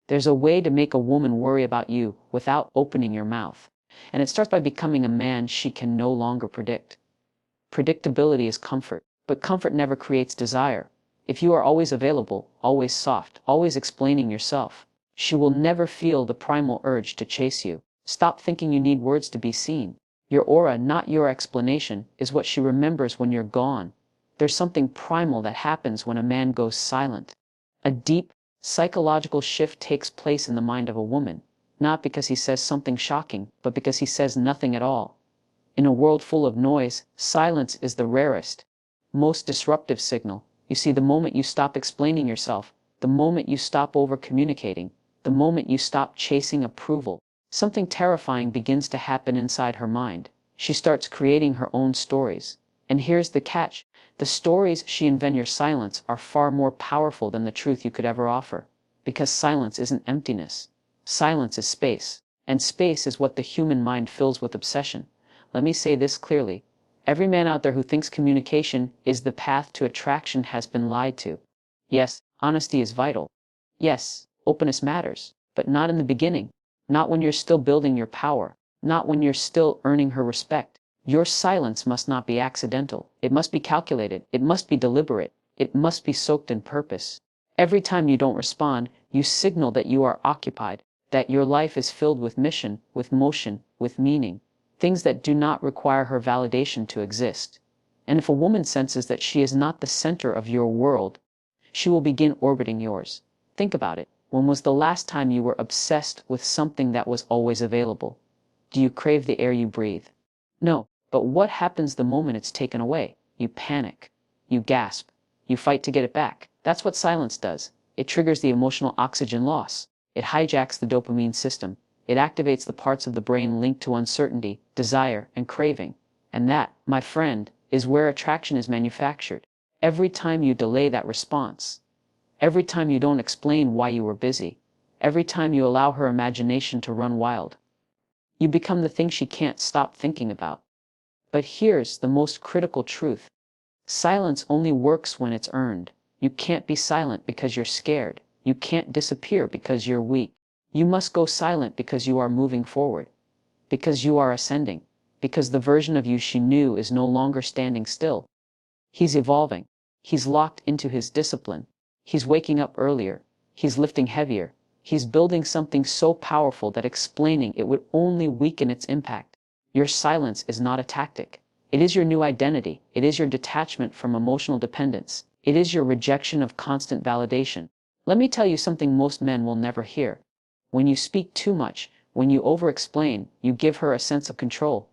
There's a way to make a woman worry about you without opening your mouth. And it starts by becoming a man she can no longer predict. Predictability is comfort, but comfort never creates desire. If you are always available, always soft, always explaining yourself, she will never feel the primal urge to chase you. Stop thinking you need words to be seen. Your aura, not your explanation, is what she remembers when you're gone. There's something primal that happens when a man goes silent. A deep, psychological shift takes place in the mind of a woman, not because he says something shocking, but because he says nothing at all. In a world full of noise, silence is the rarest, most disruptive signal. You see, the moment you stop explaining yourself, the moment you stop over-communicating, the moment you stop chasing approval, something terrifying begins to happen inside her mind. She starts creating her own stories. And here's the catch. The stories she invents in your silence are far more powerful than the truth you could ever offer. Because silence isn't emptiness. Silence is space. And space is what the human mind fills with obsession. Let me say this clearly. Every man out there who thinks communication is the path to attraction has been lied to. Yes, honesty is vital. Yes, openness matters. But not in the beginning. Not when you're still building your power. Not when you're still earning her respect. Your silence must not be accidental. It must be calculated. It must be deliberate. It must be soaked in purpose. Every time you don't respond, you signal that you are occupied, that your life is filled with mission, with motion, with meaning. Things that do not require her validation to exist. And if a woman senses that she is not the center of your world, she will begin orbiting yours. Think about it. When was the last time you were obsessed with something that was always available? Do you crave the air you breathe? No, but what happens the moment it's taken away? You panic. You gasp. You fight to get it back. That's what silence does. It triggers the emotional oxygen loss. It hijacks the dopamine system. It activates the parts of the brain linked to uncertainty, desire, and craving. And that, my friend, is where attraction is manufactured. Every time you delay that response, every time you don't explain why you were busy, every time you allow her imagination to run wild, you become the thing she can't stop thinking about. But here's the most critical truth. Silence only works when it's earned. You can't be silent because you're scared. You can't disappear because you're weak. You must go silent because you are moving forward, because you are ascending, because the version of you she knew is no longer standing still. He's evolving. He's locked into his discipline. He's waking up earlier. He's lifting heavier. He's building something so powerful that explaining it would only weaken its impact. Your silence is not a tactic. It is your new identity. It is your detachment from emotional dependence. It is your rejection of constant validation. Let me tell you something most men will never hear. When you speak too much, when you over-explain, you give her a sense of control.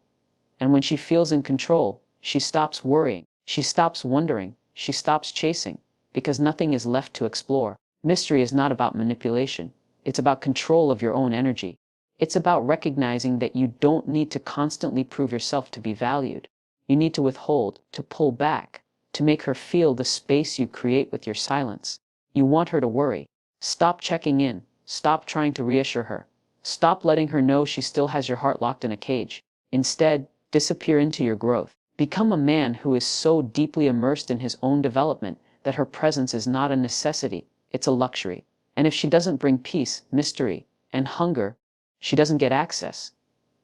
And when she feels in control, she stops worrying, she stops wondering, she stops chasing, because nothing is left to explore. Mystery is not about manipulation. It's about control of your own energy. It's about recognizing that you don't need to constantly prove yourself to be valued. You need to withhold, to pull back, to make her feel the space you create with your silence. You want her to worry. Stop checking in. Stop trying to reassure her. Stop letting her know she still has your heart locked in a cage. Instead, disappear into your growth. Become a man who is so deeply immersed in his own development that her presence is not a necessity, it's a luxury. And if she doesn't bring peace, mystery, and hunger, she doesn't get access.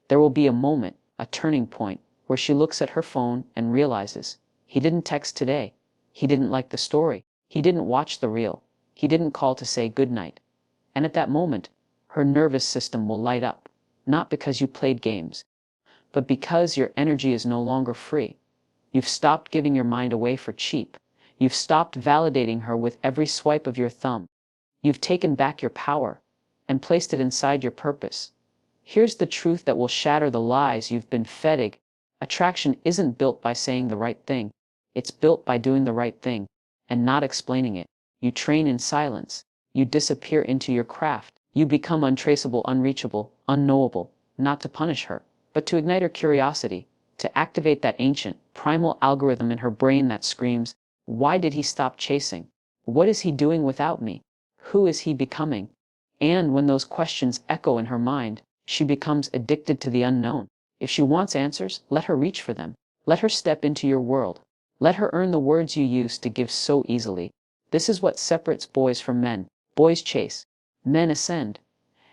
There will be a moment, a turning point, where she looks at her phone and realizes, he didn't text today. He didn't like the story. He didn't watch the reel. He didn't call to say goodnight. And at that moment, her nervous system will light up, not because you played games, but because your energy is no longer free. You've stopped giving your mind away for cheap. You've stopped validating her with every swipe of your thumb. You've taken back your power and placed it inside your purpose. Here's the truth that will shatter the lies you've been fed. Attraction isn't built by saying the right thing. It's built by doing the right thing and not explaining it. You train in silence. You disappear into your craft. You become untraceable, unreachable, unknowable, not to punish her, but to ignite her curiosity, to activate that ancient, primal algorithm in her brain that screams, why did he stop chasing? What is he doing without me? Who is he becoming? And when those questions echo in her mind, she becomes addicted to the unknown. If she wants answers, let her reach for them. Let her step into your world. Let her earn the words you used to give so easily. This is what separates boys from men. Boys chase. Men ascend.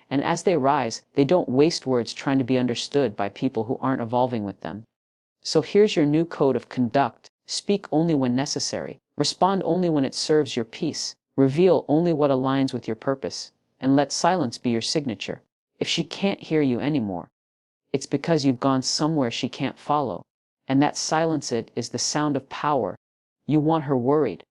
And as they rise, they don't waste words trying to be understood by people who aren't evolving with them. So here's your new code of conduct. Speak only when necessary. Respond only when it serves your peace. Reveal only what aligns with your purpose. And let silence be your signature. If she can't hear you anymore, it's because you've gone somewhere she can't follow. And that silence it is the sound of power. You want her worried.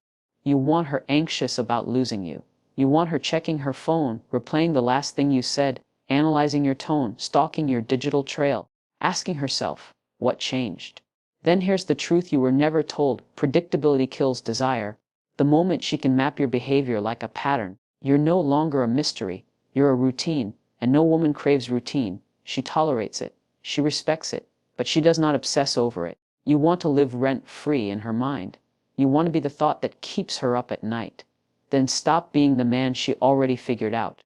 You want her anxious about losing you. You want her checking her phone, replaying the last thing you said, analyzing your tone, stalking your digital trail, asking herself, what changed? Then here's the truth you were never told. Predictability kills desire. The moment she can map your behavior like a pattern, you're no longer a mystery, you're a routine, and no woman craves routine. She tolerates it, she respects it, but she does not obsess over it. You want to live rent-free in her mind. You want to be the thought that keeps her up at night. Then stop being the man she already figured out.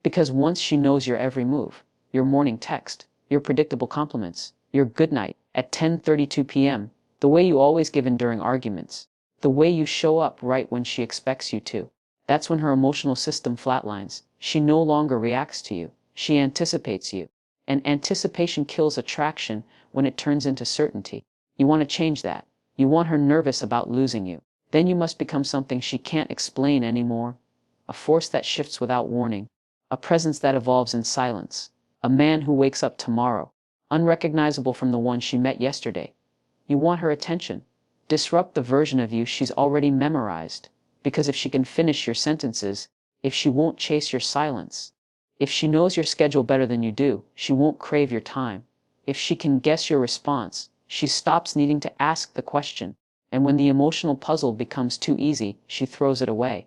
Because once she knows your every move, your morning text, your predictable compliments, your good night at 10:32 p.m., the way you always give in during arguments, the way you show up right when she expects you to, that's when her emotional system flatlines. She no longer reacts to you, she anticipates you. And anticipation kills attraction when it turns into certainty. You want to change that. You want her nervous about losing you. Then you must become something she can't explain anymore. A force that shifts without warning. A presence that evolves in silence. A man who wakes up tomorrow, unrecognizable from the one she met yesterday. You want her attention. Disrupt the version of you she's already memorized. Because if she can finish your sentences, if she won't chase your silence, if she knows your schedule better than you do, she won't crave your time. If she can guess your response, she stops needing to ask the question. And when the emotional puzzle becomes too easy, she throws it away.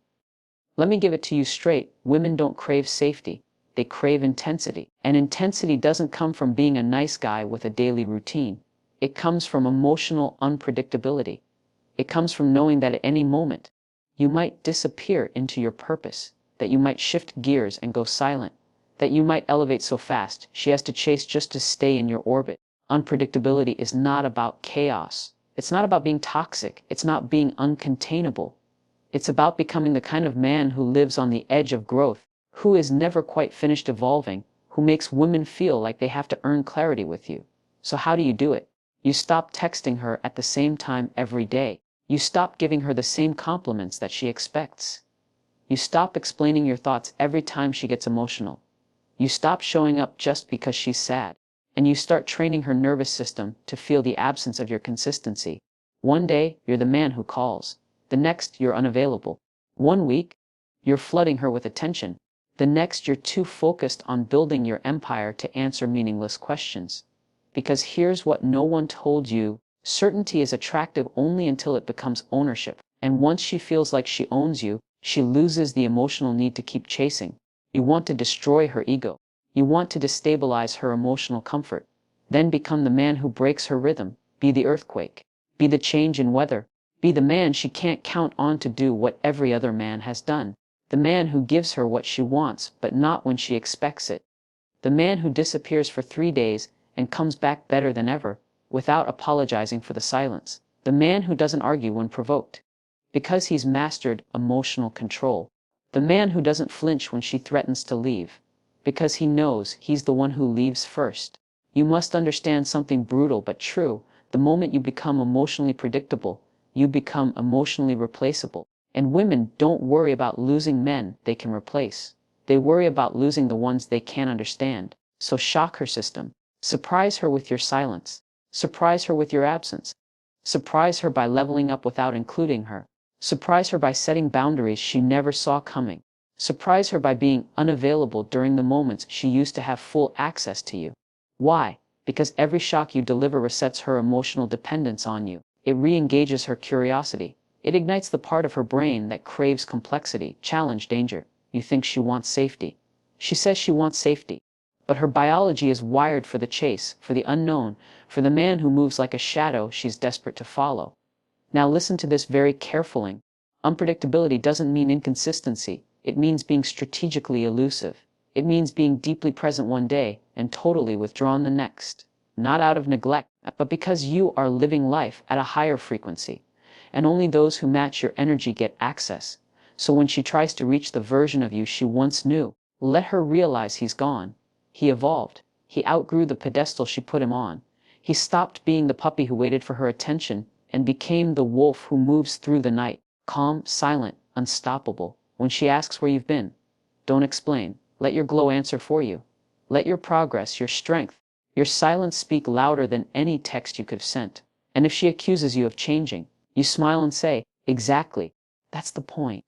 Let me give it to you straight. Women don't crave safety. They crave intensity. And intensity doesn't come from being a nice guy with a daily routine. It comes from emotional unpredictability. It comes from knowing that at any moment, you might disappear into your purpose, that you might shift gears and go silent, that you might elevate so fast she has to chase just to stay in your orbit. Unpredictability is not about chaos. It's not about being toxic. It's not being uncontainable. It's about becoming the kind of man who lives on the edge of growth, who is never quite finished evolving, who makes women feel like they have to earn clarity with you. So how do you do it? You stop texting her at the same time every day. You stop giving her the same compliments that she expects. You stop explaining your thoughts every time she gets emotional. You stop showing up just because she's sad. And you start training her nervous system to feel the absence of your consistency. One day, you're the man who calls. The next, you're unavailable. One week, you're flooding her with attention. The next, you're too focused on building your empire to answer meaningless questions. Because here's what no one told you. Certainty is attractive only until it becomes ownership. And once she feels like she owns you, she loses the emotional need to keep chasing. You want to destroy her ego. You want to destabilize her emotional comfort. Then become the man who breaks her rhythm. Be the earthquake. Be the change in weather. Be the man she can't count on to do what every other man has done. The man who gives her what she wants, but not when she expects it. The man who disappears for 3 days and comes back better than ever, without apologizing for the silence. The man who doesn't argue when provoked, because he's mastered emotional control. The man who doesn't flinch when she threatens to leave, because he knows he's the one who leaves first. You must understand something brutal but true. The moment you become emotionally predictable, you become emotionally replaceable. And women don't worry about losing men they can replace. They worry about losing the ones they can't understand. So shock her system. Surprise her with your silence. Surprise her with your absence. Surprise her by leveling up without including her. Surprise her by setting boundaries she never saw coming. Surprise her by being unavailable during the moments she used to have full access to you. Why? Because every shock you deliver resets her emotional dependence on you. It re-engages her curiosity. It ignites the part of her brain that craves complexity, challenge, danger. You think she wants safety. She says she wants safety. But her biology is wired for the chase, for the unknown, for the man who moves like a shadow she's desperate to follow. Now listen to this very carefully. Unpredictability doesn't mean inconsistency. It means being strategically elusive. It means being deeply present one day and totally withdrawn the next. Not out of neglect, but because you are living life at a higher frequency. And only those who match your energy get access. So when she tries to reach the version of you she once knew, Let her realize he's gone. He evolved. He outgrew the pedestal she put him on. He stopped being the puppy who waited for her attention and became the wolf who moves through the night, calm, silent, unstoppable. When she asks where you've been, don't explain. Let your glow answer for you. Let your progress, your strength, your silence speak louder than any text you could have sent. And if she accuses you of changing, you smile and say, exactly. That's the point.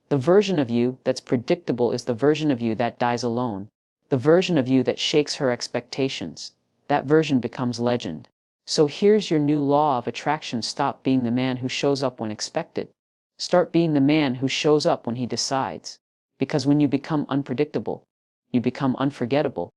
The version of you that's predictable is the version of you that dies alone. The version of you that shakes her expectations. That version becomes legend. So here's your new law of attraction. Stop being the man who shows up when expected. Start being the man who shows up when he decides. Because when you become unpredictable, you become unforgettable.